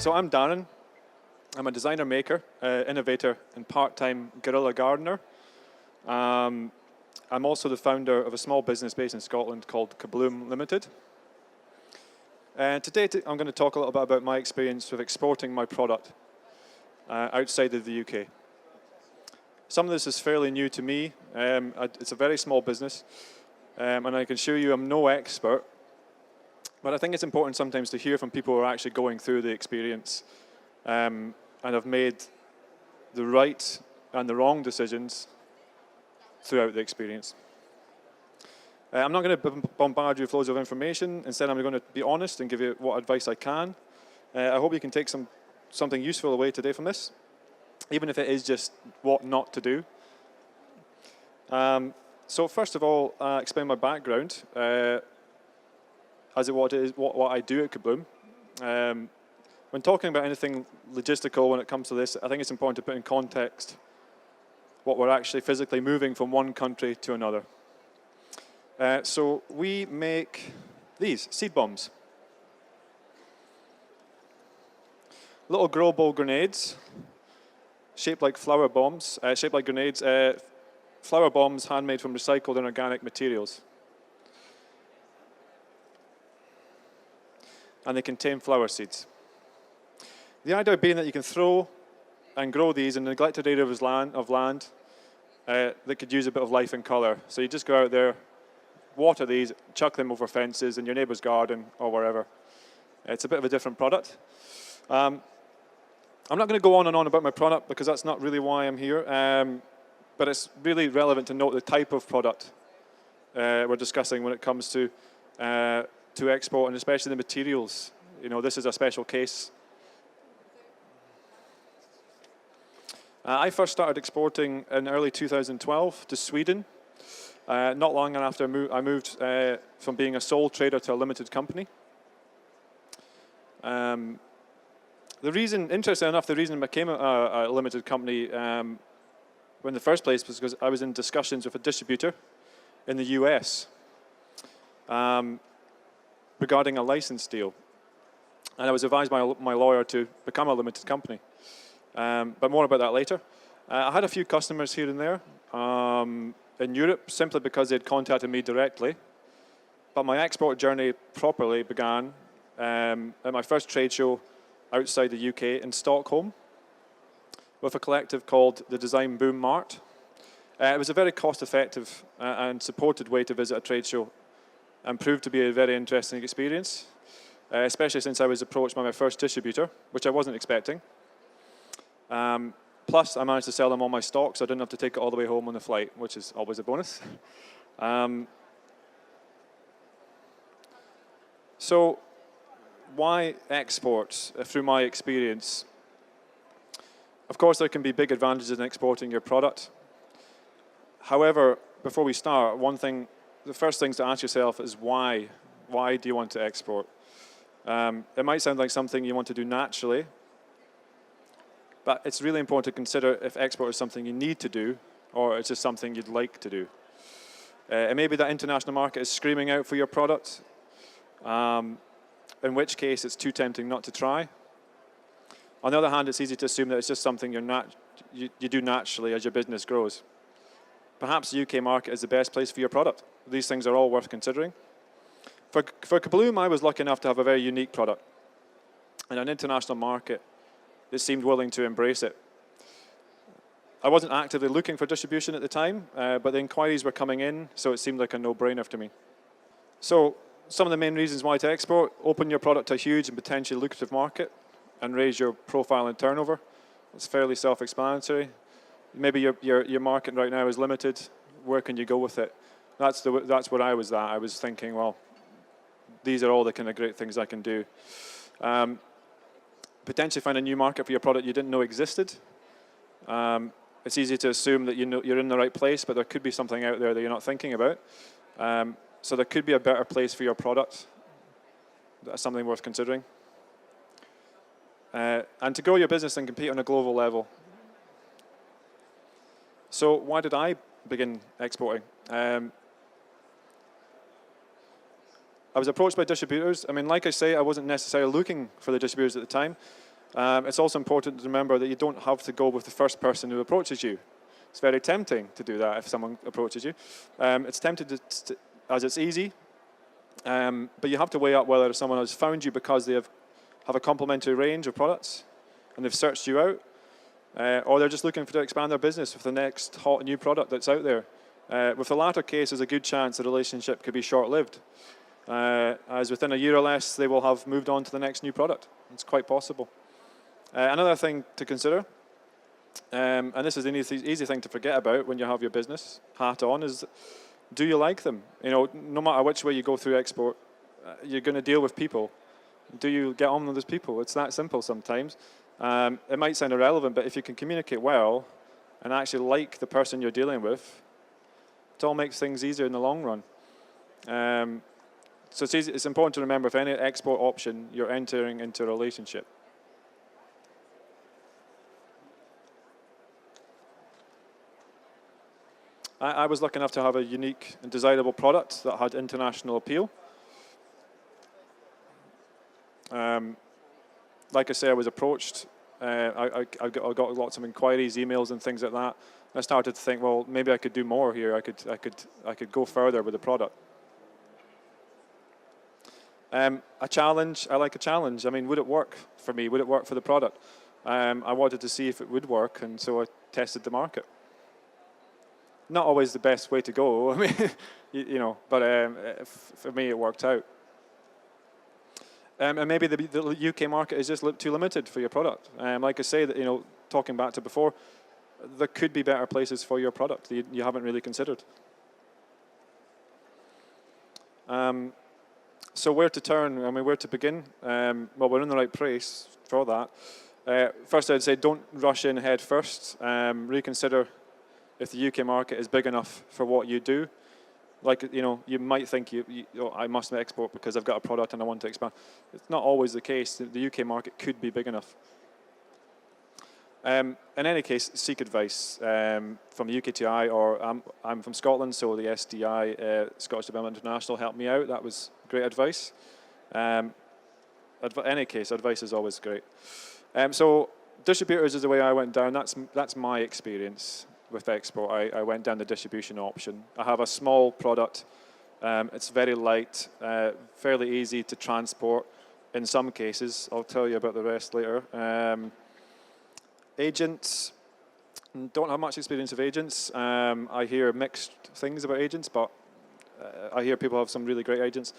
So I'm Darren. I'm a designer maker, innovator, and part-time guerrilla gardener. I'm also the founder of a small business based in Scotland called Kabloom Ltd. And today I'm going to talk a little bit about my experience with exporting my product outside of the UK. Some of this is fairly new to me. It's a very small business, and I can assure you I'm no expert. But I think it's important sometimes to hear from people who are actually going through the experience and have made the right and the wrong decisions throughout the experience. I'm not going to bombard you with loads of information. Instead, I'm going to be honest and give you what advice I can. I hope you can take something useful away today from this, even if it is just what not to do. So first of all, explain my background. What I do at Kabloom. When talking about anything logistical when it comes to this, I think it's important to put in context what we're actually physically moving from one country to another. So we make these seed bombs. Little grow ball grenades, shaped like flower bombs, shaped like grenades, flower bombs handmade from recycled and organic materials. And they contain flower seeds. The idea being that you can throw and grow these in a neglected area of land that could use a bit of life and colour. So you just go out there, water these, chuck them over fences in your neighbour's garden or wherever. It's a bit of a different product. I'm not going to go on and on about my product because that's not really why I'm here, but it's really relevant to note the type of product we're discussing when it comes to export, and especially the materials. You know, this is a special case. I first started exporting in early 2012 to Sweden. Not long after I moved from being a sole trader to a limited company. The reason, interesting enough, the reason I became a limited company in the first place was because I was in discussions with a distributor in the US. Regarding a license deal. And I was advised by my lawyer to become a limited company. But more about that later. I had a few customers here and there in Europe simply because they'd contacted me directly. But my export journey properly began at my first trade show outside the UK in Stockholm with a collective called the Design Boom Mart. It was a very cost-effective and supported way to visit a trade show and proved to be a very interesting experience, especially since I was approached by my first distributor, which I wasn't expecting. Plus, I managed to sell them all my stock, so I didn't have to take it all the way home on the flight, which is always a bonus. So, why exports? Through my experience, of course, there can be big advantages in exporting your product. However, before we start, the first thing to ask yourself is why? Why do you want to export? It might sound like something you want to do naturally, but it's really important to consider if export is something you need to do or it's just something you'd like to do. It may be that international market is screaming out for your product, in which case it's too tempting not to try. On the other hand, it's easy to assume that it's just something you do naturally as your business grows. Perhaps the UK market is the best place for your product. These things are all worth considering. For Kabloom, I was lucky enough to have a very unique product and an international market that seemed willing to embrace it. I wasn't actively looking for distribution at the time, but the inquiries were coming in, so it seemed like a no-brainer to me. So some of the main reasons why to export: open your product to a huge and potentially lucrative market and raise your profile and turnover. It's fairly self-explanatory. Maybe your market right now is limited. Where can you go with it? That's where I was at. I was thinking, well, these are all the kind of great things I can do. Potentially find a new market for your product you didn't know existed. It's easy to assume that you're in the right place, but there could be something out there that you're not thinking about. So there could be a better place for your product. That's something worth considering. And to grow your business and compete on a global level. So why did I begin exporting? I was approached by distributors. I mean, like I say, I wasn't necessarily looking for the distributors at the time. It's also important to remember that you don't have to go with the first person who approaches you. It's very tempting to do that if someone approaches you. It's tempting as it's easy, but you have to weigh up whether someone has found you because they have a complementary range of products and they've searched you out, or they're just looking to expand their business with the next hot new product that's out there. With the latter case, there's a good chance the relationship could be short-lived, as within a year or less they will have moved on to the next new product. It's quite possible. Another thing to consider, and this is an easy thing to forget about when you have your business hat on, is do you like them? You know, no matter which way you go through export, you're going to deal with people. Do you get on with those people? It's that simple sometimes. It might sound irrelevant, but if you can communicate well and actually like the person you're dealing with, it all makes things easier in the long run. So it's important to remember, if any export option, you're entering into a relationship. I was lucky enough to have a unique and desirable product that had international appeal. Like I say, I was approached. I got lots of inquiries, emails, and things like that. I started to think, well, maybe I could do more here. I could go further with the product. A challenge. I like a challenge. I mean, would it work for me? Would it work for the product? I wanted to see if it would work, and so I tested the market. Not always the best way to go. I mean, you know, but for me, it worked out. And maybe the UK market is just too limited for your product. Like I say, that, you know, talking back to before, there could be better places for your product that you haven't really considered. So where to turn? I mean, where to begin? Well, we're in the right place for that. First, I'd say don't rush in head first. Reconsider if the UK market is big enough for what you do. Like, you know, you might think I must export because I've got a product and I want to expand. It's not always the case. The UK market could be big enough. In any case, seek advice from the UKTI, or I'm from Scotland, so the SDI, Scottish Development International, helped me out. That was great advice. Any case, advice is always great. So distributors is the way I went down. That's my experience with export. I went down the distribution option. I have a small product. It's very light, fairly easy to transport in some cases. I'll tell you about the rest later. Agents, don't have much experience of agents. I hear mixed things about agents, but I hear people have some really great agents.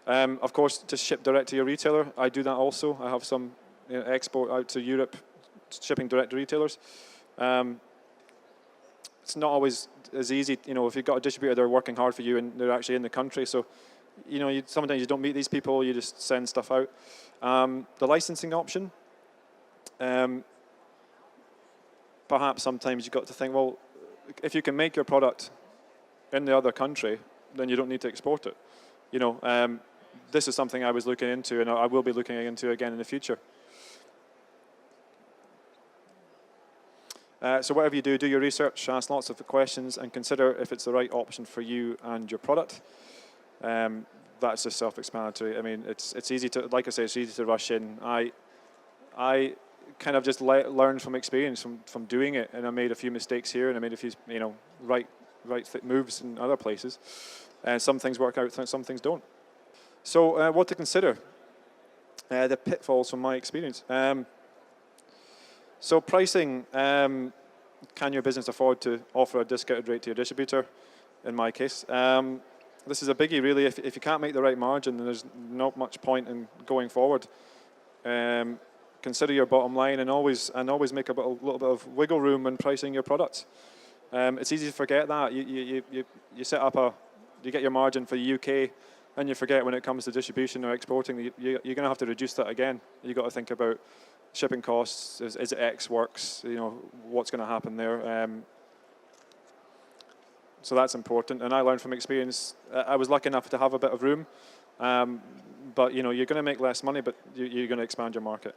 Of course, to ship direct to your retailer, I do that also. I have some export out to Europe, shipping direct to retailers. It's not always as easy, you know, if you've got a distributor, they're working hard for you and they're actually in the country. So, you know, sometimes you don't meet these people, you just send stuff out. The licensing option, perhaps sometimes you've got to think, well, if you can make your product in the other country, then you don't need to export it. You know, this is something I was looking into and I will be looking into again in the future. So whatever you do your research, ask lots of questions, and consider if it's the right option for you and your product. That's just self-explanatory. I mean, it's easy to, like I say, it's easy to rush in. I kind of just learned from experience from doing it, and I made a few mistakes here, and I made a few, you know, right moves in other places. And some things work out, some things don't. So what to consider? The pitfalls from my experience. So pricing, can your business afford to offer a discounted rate to your distributor? In my case, this is a biggie really. If you can't make the right margin, then there's not much point in going forward. Consider your bottom line and always make a little bit of wiggle room when pricing your products. It's easy to forget that. You set up you get your margin for the UK, and you forget when it comes to distribution or exporting, you're going to have to reduce that again. You've got to think about shipping costs, is it X works, you know, what's going to happen there. So that's important, and I learned from experience. I was lucky enough to have a bit of room, but you know, you're going to make less money, but you're going to expand your market.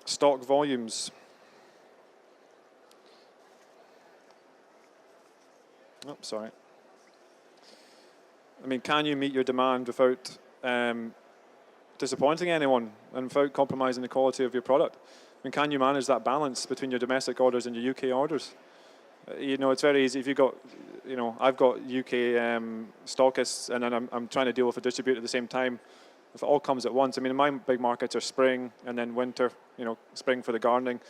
Stock volumes. Oh, sorry. I mean, can you meet your demand without disappointing anyone and without compromising the quality of your product. I mean, can you manage that balance between your domestic orders and your UK orders? You know, it's very easy if you've got, you know, I've got UK stockists, and then I'm trying to deal with a distributor at the same time. If it all comes at once, I mean, my big markets are spring and then winter, you know, spring for the gardening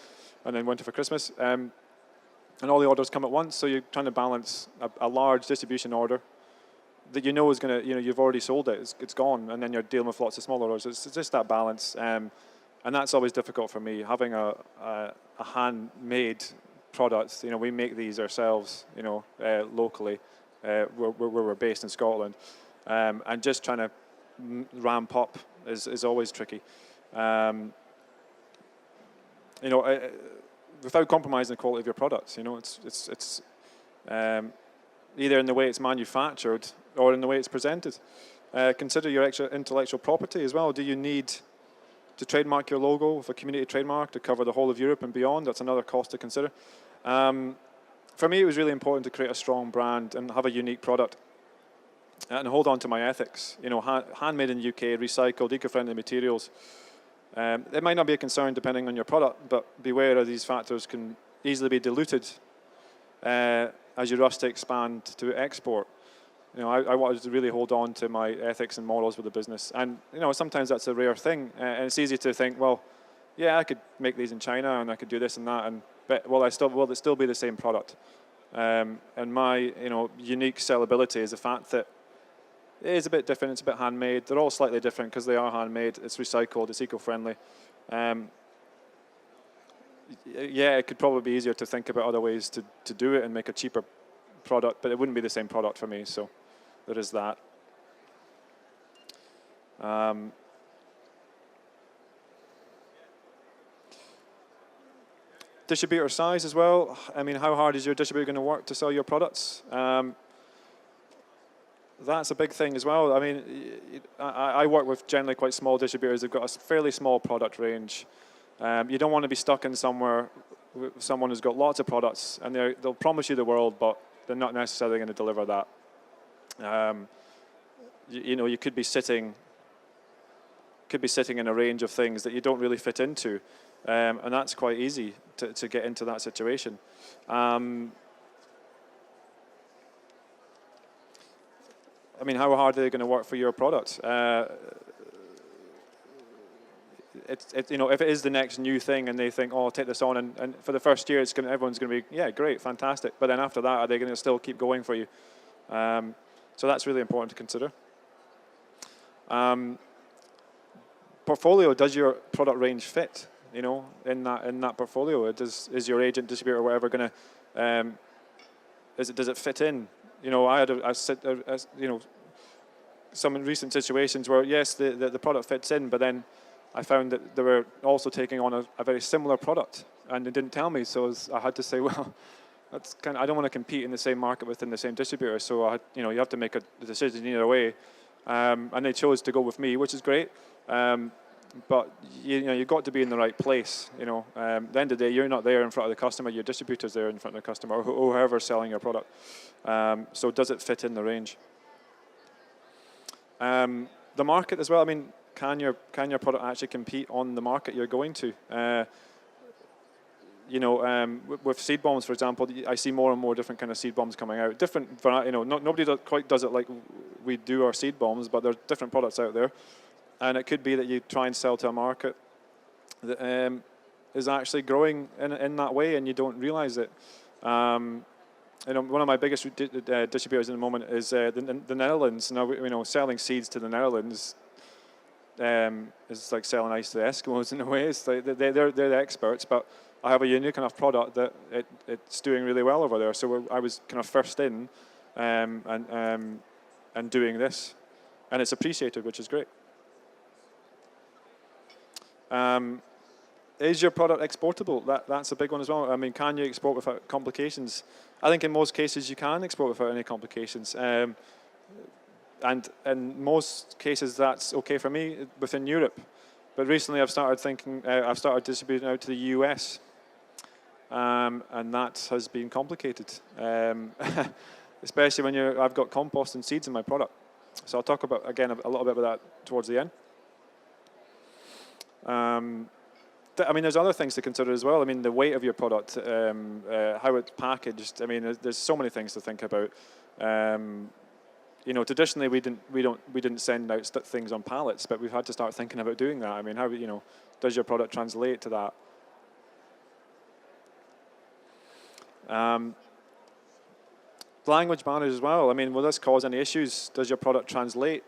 and then winter for Christmas. And all the orders come at once, so you're trying to balance a large distribution order that you know is going to, you know, you've already sold it, it's gone, and then you're dealing with lots of smaller orders. It's just that balance, and that's always difficult for me. Having a handmade product, you know, we make these ourselves, you know, locally, where we're based in Scotland, and just trying to ramp up is always tricky. You know, without compromising the quality of your products, you know, it's either in the way it's manufactured or in the way it's presented. Consider your extra intellectual property as well. Do you need to trademark your logo with a community trademark to cover the whole of Europe and beyond? That's another cost to consider. For me, it was really important to create a strong brand and have a unique product and hold on to my ethics. You know, handmade in the UK, recycled, eco-friendly materials. It might not be a concern depending on your product, but beware of these factors can easily be diluted as you rush to expand to export. You know, I wanted to really hold on to my ethics and morals with the business, and you know, sometimes that's a rare thing, and it's easy to think, well, yeah, I could make these in China and I could do this and that, but will it still be the same product? And my, you know, unique sellability is the fact that it is a bit different. It's a bit handmade. They're all slightly different because they are handmade. It's recycled. It's eco-friendly. Yeah, it could probably be easier to think about other ways to do it and make a cheaper product, but it wouldn't be the same product for me. So there is that. Distributor size as well. I mean, how hard is your distributor going to work to sell your products? That's a big thing as well. I mean, I work with generally quite small distributors. They've got a fairly small product range. You don't want to be stuck in somewhere with someone who's got lots of products, and they'll promise you the world, but they're not necessarily going to deliver that. You know, you could be sitting in a range of things that you don't really fit into, and that's quite easy to get into that situation. I mean, how hard are they going to work for your product? You know, if it is the next new thing and they think, oh, I'll take this on, and for the first year, everyone's going to be, yeah, great, fantastic. But then after that, are they going to still keep going for you? So that's really important to consider. Portfolio, does your product range fit? You know, in that portfolio, is your agent, distributor, or whatever going to, does it fit in? You know, I had you know, some recent situations where yes, the product fits in, but then I found that they were also taking on a very similar product, and they didn't tell me. So I had to say, well, that's I don't want to compete in the same market within the same distributor. So you know, you have to make a decision either way, and they chose to go with me, which is great. But you know, you've got to be in the right place. You know, at the end of the day, you're not there in front of the customer. Your distributor's there in front of the customer, or whoever's selling your product. So does it fit in the range? The market as well. I mean, can your product actually compete on the market you're going to? You know, with seed bombs, for example, I see more and more different kind of seed bombs coming out. Different, you know, nobody quite does it like we do our seed bombs, but there's different products out there. And it could be that you try and sell to a market that is actually growing in that way, and you don't realize it. You know, one of my biggest distributors in the moment is the Netherlands. Now, you know, selling seeds to the Netherlands is like selling ice to the Eskimos in a way. It's like they're the experts, but I have a unique enough product that it's doing really well over there. So I was kind of first in and doing this, and it's appreciated, which is great. Is your product exportable? That's a big one as well. I mean, can you export without complications? I think in most cases you can export without any complications. And in most cases that's okay for me within Europe. But recently I've started distributing out to the US. And that has been complicated. Especially when I've got compost and seeds in my product. So I'll talk about, again, a little bit about that towards the end. I mean, there's other things to consider as well. I mean, the weight of your product, how it's packaged. I mean, there's so many things to think about. You know, traditionally we didn't send out things on pallets, but we've had to start thinking about doing that. I mean, how, you know, does your product translate to that? Language barriers as well. I mean, will this cause any issues? Does your product translate?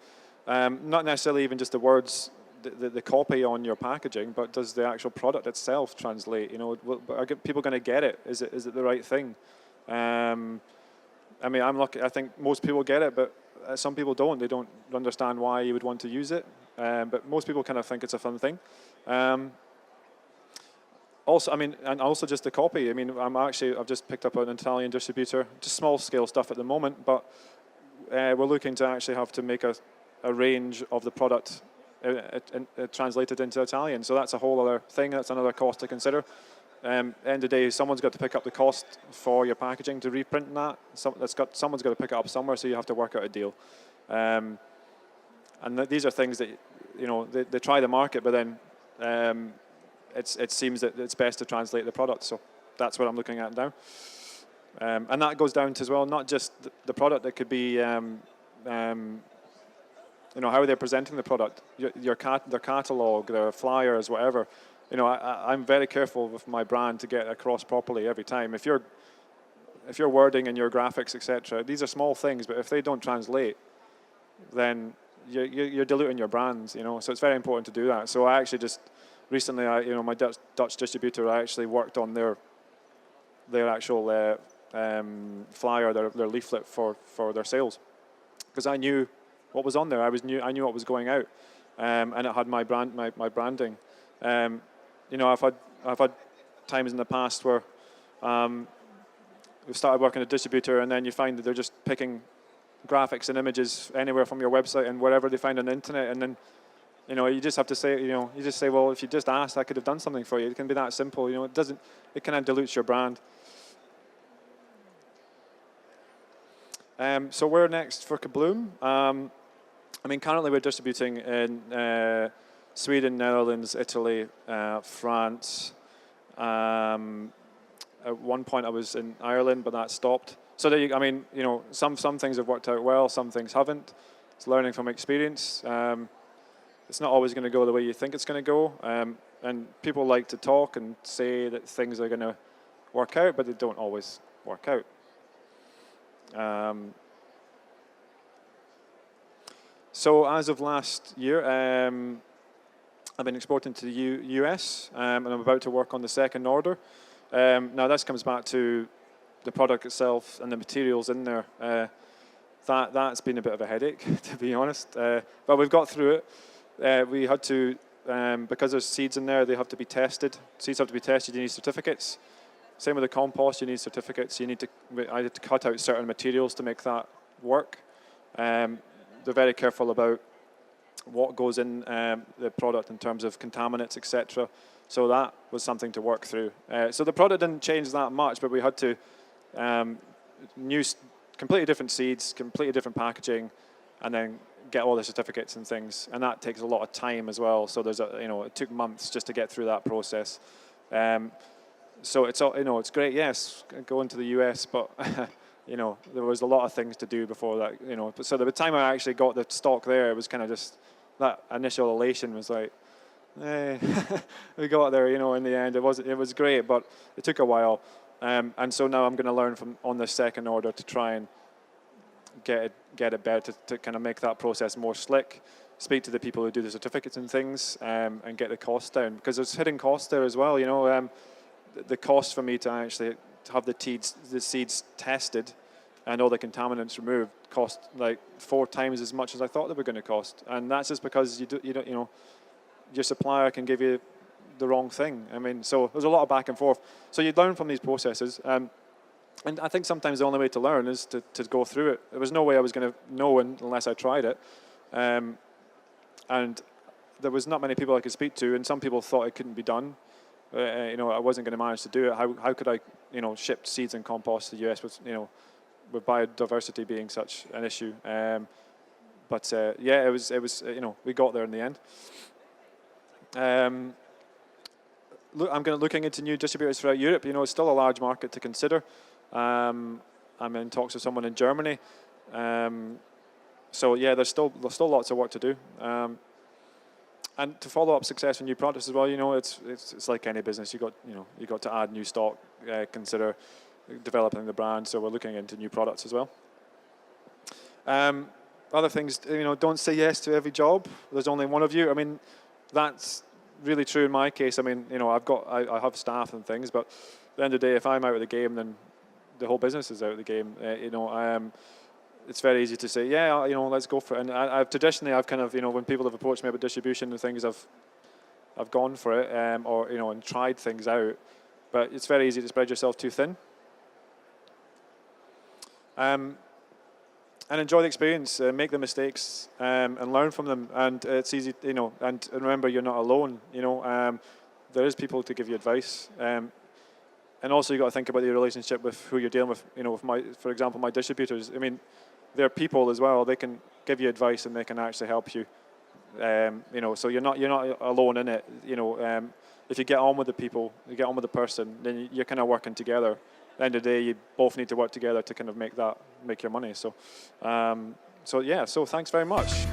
Not necessarily even just the words, the copy on your packaging, but does the actual product itself translate? You know, are people going to get it? Is it the right thing? I mean, I'm lucky. I think most people get it, but some people don't. They don't understand why you would want to use it. But most people kind of think it's a fun thing. Also, I mean, and also just the copy. I mean, I've just picked up an Italian distributor, just small scale stuff at the moment, but we're looking to actually have to make a range of the product translated into Italian. So that's a whole other thing. That's another cost to consider. End of the day, someone's got to pick up the cost for your packaging to reprint that. Someone's got to pick it up somewhere, so you have to work out a deal. And these are things that, you know, they try the market, but then it seems that it's best to translate the product. So that's what I'm looking at now. And that goes down to as well, not just the product. It could be, you know, how they're presenting the product, their catalog, their flyers, whatever. You know, I'm very careful with my brand to get it across properly every time. If your wording and your graphics, etc., these are small things, but if they don't translate, then you're diluting your brands. You know, so it's very important to do that. So I actually just recently, you know, my Dutch distributor, I actually worked on their actual flyer, their leaflet for their sales, because I knew what was on there. I knew what was going out, and it had my branding. You know, I've had times in the past where we've started working at a distributor, and then you find that they're just picking graphics and images anywhere from your website and wherever they find on the internet, and then, you know, you just have to say, you know, you just say, well, if you just asked, I could have done something for you. It can be that simple. You know, it kind of dilutes your brand. So where next for Kabloom? I mean, currently we're distributing in Sweden, Netherlands, Italy, France. At one point I was in Ireland, but that stopped. So there I mean, you know, some things have worked out well, some things haven't. It's learning from experience. It's not always going to go the way you think it's going to go. And people like to talk and say that things are going to work out, but they don't always work out. So as of last year, I've been exporting to the US, and I'm about to work on the second order. Now this comes back to the product itself and the materials in there. That's been a bit of a headache, to be honest. But we've got through it. We had to, because there's seeds in there, they have to be tested. Seeds have to be tested, you need certificates. Same with the compost, you need certificates. I had to cut out certain materials to make that work. They're very careful about what goes in the product in terms of contaminants, etc. So that was something to work through. So the product didn't change that much, but we had to use completely different seeds, completely different packaging, and then get all the certificates and things. And that takes a lot of time as well. So there's you know, it took months just to get through that process. So it's all, you know, it's great. Yes, going to the US, but you know, there was a lot of things to do before that. You know, so by the time I actually got the stock there, it was kind of just that initial elation was like, eh, we got there. You know, in the end, it was great, but it took a while. And so now I'm going to learn from on the second order to try and get it better to kind of make that process more slick. Speak to the people who do the certificates and things, and get the costs down, because there's hidden costs there as well. You know, the cost for me to actually have the seeds tested and all the contaminants removed cost like 4 times as much as I thought they were going to cost, and that's just because you don't, you know, your supplier can give you the wrong thing. I mean, so there's a lot of back and forth. So you learn from these processes, and I think sometimes the only way to learn is to go through it. There was no way I was going to know unless I tried it, and there was not many people I could speak to, and some people thought it couldn't be done. You know, I wasn't going to manage to do it. How could I, you know, ship seeds and compost to the US with, you know, with biodiversity being such an issue? But yeah, it was, you know, we got there in the end. I'm looking into new distributors throughout Europe. You know, it's still a large market to consider. I'm in talks with someone in Germany. So yeah, there's still lots of work to do. And to follow up success with new products as well, you know, it's like any business. You got to add new stock, consider developing the brand. So we're looking into new products as well. Other things, you know, don't say yes to every job. There's only one of you. I mean, that's really true in my case. I mean, you know, I have staff and things, but at the end of the day, if I'm out of the game, then the whole business is out of the game. You know, it's very easy to say, yeah, you know, let's go for it. And I've traditionally, I've kind of, you know, when people have approached me about distribution and things, I've gone for it, or you know, and tried things out. But it's very easy to spread yourself too thin. And enjoy the experience, make the mistakes, and learn from them. And it's easy, you know. And remember, you're not alone. You know, there is people to give you advice. And also, you got to think about your relationship with who you're dealing with. You know, for example, my distributors. I mean, they're people as well. They can give you advice and they can actually help you. You know, so you're not alone in it. You know, if you get on with the people, you get on with the person, then you're kind of working together. At the end of the day, you both need to work together to kind of make your money. So, so yeah. So thanks very much.